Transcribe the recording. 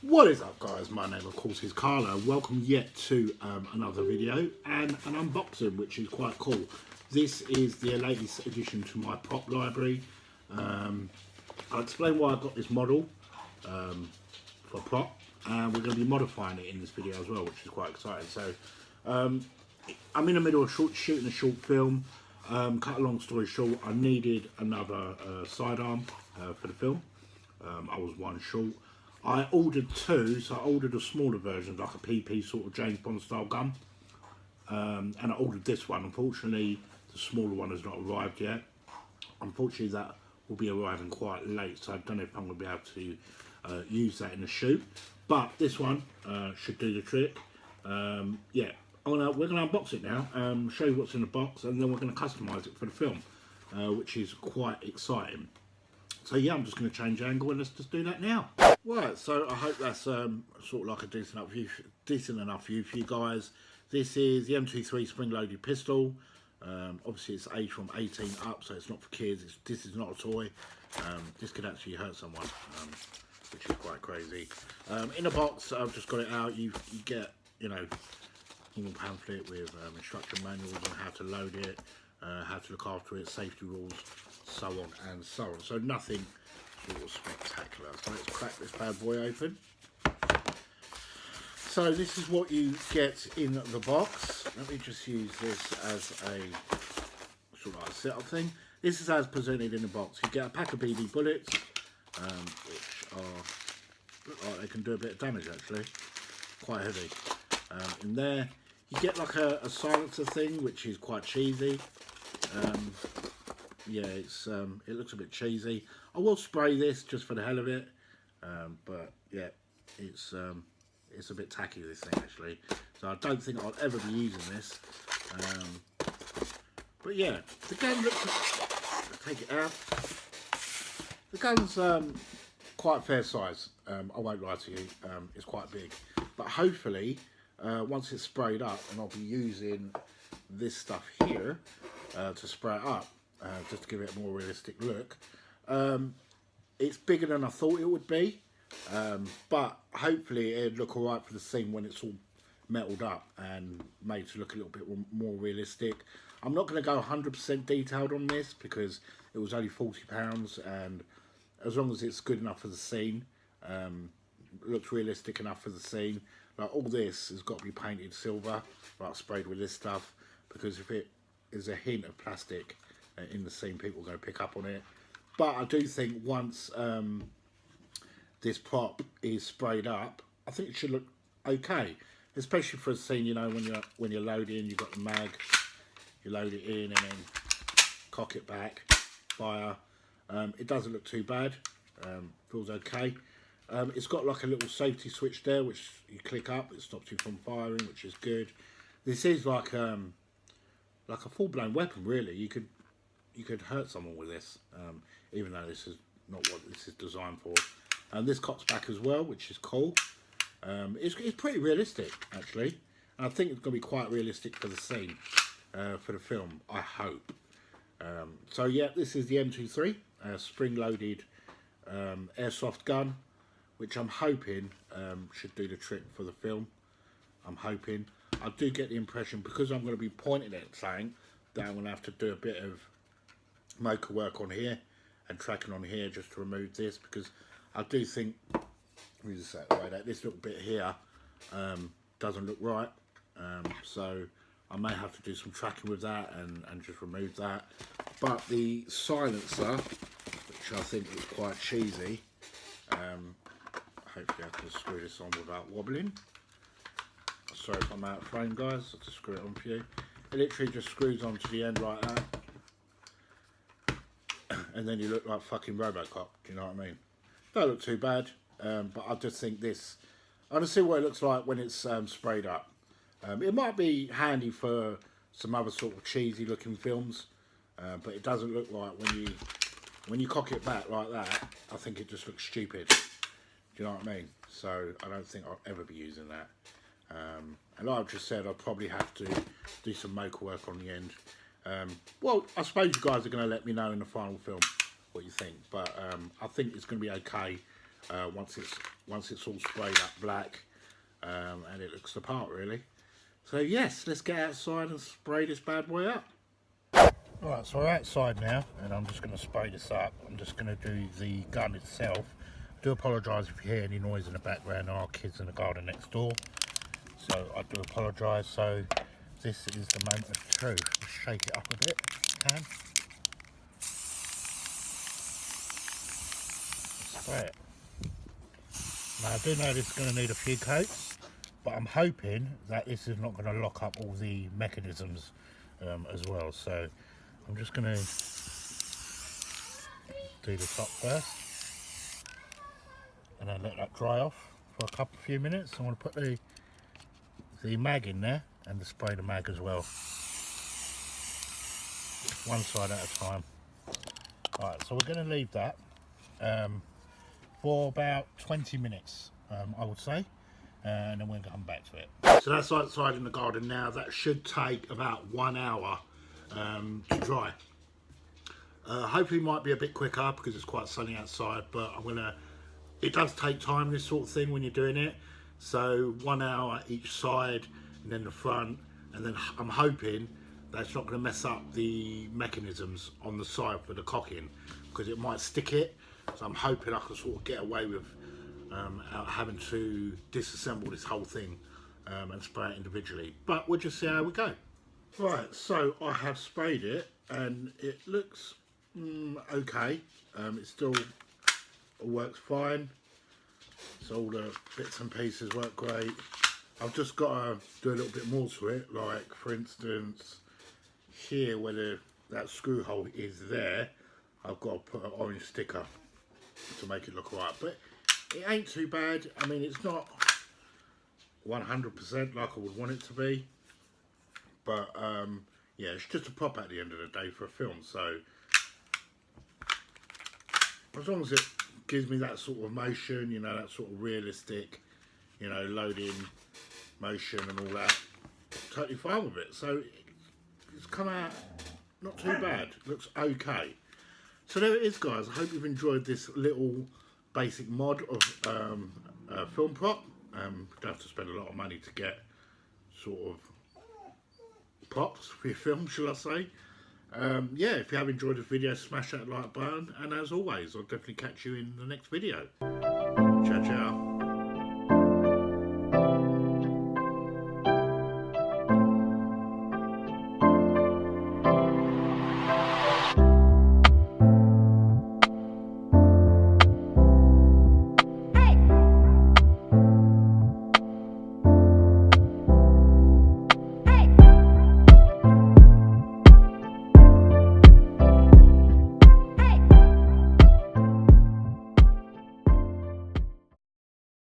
What is up, guys? My name of course is Carlo. Welcome yet to another video and an unboxing, which is quite cool. This is the latest addition to my prop library. I'll explain why I got this model for prop, and we're going to be modifying it in this video as well, which is quite exciting. So I'm in the middle of shooting a short film. Cut a long story short, I needed another sidearm for the film. I was one short. I ordered two, so I ordered a smaller version, like a PP sort of James Bond style gun. And I ordered this one. Unfortunately, the smaller one has not arrived yet. Unfortunately, that will be arriving quite late, so I don't know if I'm going to be able to use that in the shoot. But this one should do the trick. Yeah, we're going to unbox it now, show you what's in the box, and then we're going to customise it for the film, which is quite exciting. So yeah, I'm just going to change angle and let's just do that now. Right, so I hope that's sort of like a decent enough view for you guys. This is the M23 spring-loaded pistol. Obviously it's aged from 18 up, so it's not for kids. This is not a toy. This could actually hurt someone, which is quite crazy. In the box, I've just got it out. You get, you know, a normal pamphlet with instruction manuals on how to load it, how to look after it, safety rules, so on and so on. So nothing sort of spectacular. So let's crack this bad boy open. So this is what you get in the box. Let me just use this as a sort of like a setup thing. This is as presented in the box. You get a pack of BB bullets, which look like they can do a bit of damage actually. Quite heavy. In there, you get like a silencer thing, which is quite cheesy. Yeah, it looks a bit cheesy. I will spray this just for the hell of it, but yeah, it's a bit tacky, this thing actually. So I don't think I'll ever be using this. But yeah, the gun looks. Take it out. The gun's quite fair size. I won't lie to you. It's quite big, but hopefully, once it's sprayed up, and I'll be using this stuff here to spray it up. Just to give it a more realistic look. It's bigger than I thought it would be, but hopefully it'd look alright for the scene when it's all metaled up and made to look a little bit more realistic. I'm not going to go 100% detailed on this because it was only £40, and as long as it's good enough for the scene, looks realistic enough for the scene. Like all this has got to be painted silver, like sprayed with this stuff, because if it is a hint of plastic in the scene, people are going to pick up on it. But I do think once this prop is sprayed up, I think it should look okay, especially for a scene, you know, when you're loading, you've got the mag, you load it in and then cock it back, fire. It doesn't look too bad, feels okay. It's got like a little safety switch there, which you click up, it stops you from firing, which is good. This is like a full-blown weapon, really. You could hurt someone with this, even though this is not what this is designed for. And this cocks back as well, which is cool. It's pretty realistic, actually. And I think it's going to be quite realistic for the scene, for the film, I hope. So yeah, this is the M23, spring-loaded airsoft gun, which I'm hoping should do the trick for the film. I'm hoping. I do get the impression, because I'm going to be pointing at something, that I'm going to have to do a bit of mocha work on here and tracking on here just to remove this, because I do think, let me just say it like that, this little bit here doesn't look right, so I may have to do some tracking with that and just remove that. But the silencer, which I think is quite cheesy, hopefully I can screw this on without wobbling. Sorry if I'm out of frame, guys, I'll just screw it on for you. It literally just screws onto the end like that, and then you look like fucking Robocop, do you know what I mean? Don't look too bad, but I just think this, I want to see what it looks like when it's sprayed up. It might be handy for some other sort of cheesy looking films, but it doesn't look like when you cock it back like that, I think it just looks stupid, do you know what I mean? So I don't think I'll ever be using that. And like I've just said, I'll probably have to do some mocha work on the end. Well, I suppose you guys are going to let me know in the final film what you think, but I think it's going to be okay. once it's all sprayed up black, and it looks the part really. So yes, let's get outside and spray this bad boy up. Alright, so we're outside now, and I'm just going to spray this up. I'm just going to do the gun itself. I do apologise if you hear any noise in the background. There are kids in the garden next door, so I do apologise. So this is the moment of truth. Just shake it up a bit if you can. Spray it. Now I do know this is going to need a few coats, but I'm hoping that this is not going to lock up all the mechanisms as well. So I'm just going to do the top first and then let that dry off for a few minutes. I want to put the mag in there and spray the mag as well, one side at a time. Alright, so we're going to leave that for about 20 minutes, I would say, and then we'll come back to it. So that's outside in the garden now. That should take about 1 hour to dry. Hopefully it might be a bit quicker because it's quite sunny outside, but it does take time, this sort of thing, when you're doing it. So 1 hour each side and then the front, and then I'm hoping that's not going to mess up the mechanisms on the side for the cocking, because it might stick it. So I'm hoping I can sort of get away with having to disassemble this whole thing and spray it individually, but we'll just see how we go. Right, so I have sprayed it and it looks okay. It still works fine, so all the bits and pieces work great. I've just got to do a little bit more to it, like for instance here where that screw hole is there, I've got to put an orange sticker to make it look right, but it ain't too bad. I mean, it's not 100% like I would want it to be, but yeah, it's just a prop at the end of the day for a film, so as long as it gives me that sort of motion, you know, that sort of realistic, you know, loading motion and all that, totally fine with it. So it's come out not too bad, looks okay. So there it is, guys. I hope you've enjoyed this little basic mod of a film prop. You don't have to spend a lot of money to get sort of props for your film, shall I say. Yeah, if you have enjoyed this video, smash that like button, and as always, I'll definitely catch you in the next video. Ciao, ciao.